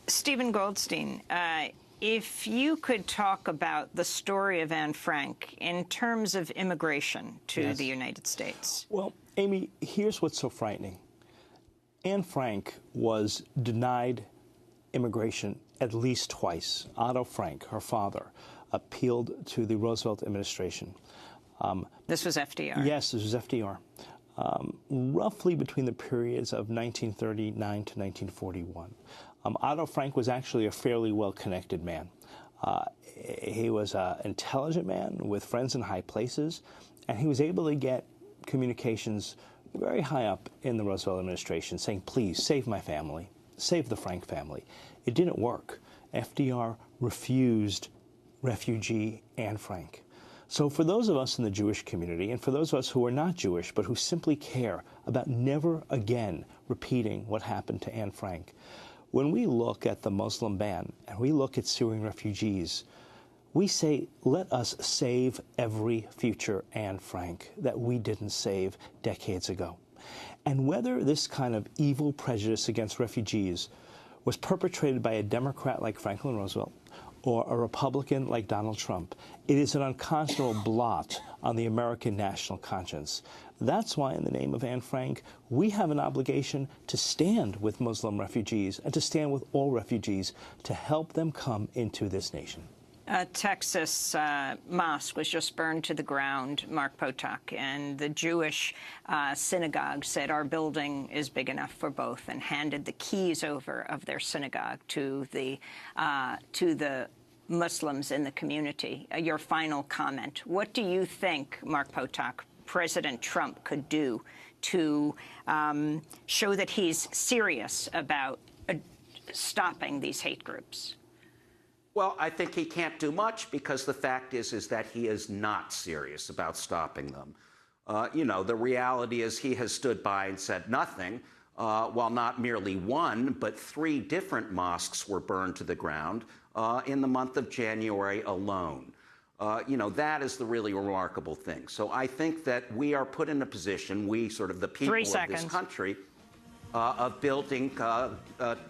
Stephen Goldstein, if you could talk about the story of Anne Frank in terms of immigration to the United States. Well, Amy, here's what's so frightening. Anne Frank was denied immigration at least twice. Otto Frank, her father, appealed to the Roosevelt administration. This was FDR? Yes, this was FDR. Roughly between the periods of 1939 to 1941. Otto Frank was actually a fairly well-connected man. He was an intelligent man with friends in high places, and he was able to get communications very high up in the Roosevelt administration saying, please, save my family, save the Frank family. It didn't work. FDR refused Refugee Anne Frank. So for those of us in the Jewish community, and for those of us who are not Jewish, but who simply care about never again repeating what happened to Anne Frank, when we look at the Muslim ban and we look at Syrian refugees, we say, let us save every future Anne Frank that we didn't save decades ago. And whether this kind of evil prejudice against refugees was perpetrated by a Democrat like Franklin Roosevelt or a Republican like Donald Trump, it is an unconscionable blot on the American national conscience. That's why, in the name of Anne Frank, we have an obligation to stand with Muslim refugees and to stand with all refugees to help them come into this nation. A Texas mosque was just burned to the ground, Mark Potok, and the Jewish synagogue said our building is big enough for both and handed the keys over of their synagogue to the Muslims in the community. Your final comment. What do you think, Mark Potok, President Trump could do to show that he's serious about stopping these hate groups? Well, I think he can't do much because the fact is that he is not serious about stopping them. You know, the reality is he has stood by and said nothing, while not merely one, but 3 different mosques were burned to the ground in the month of January alone. You know, that is the really remarkable thing. So I think that we are put in a position, we sort of the people of this country, of building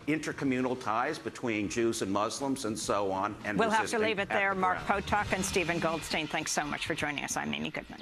intercommunal ties between Jews and Muslims and so on. And we'll have to leave it there. Mark Potok and Stephen Goldstein, thanks so much for joining us. I'm Amy Goodman.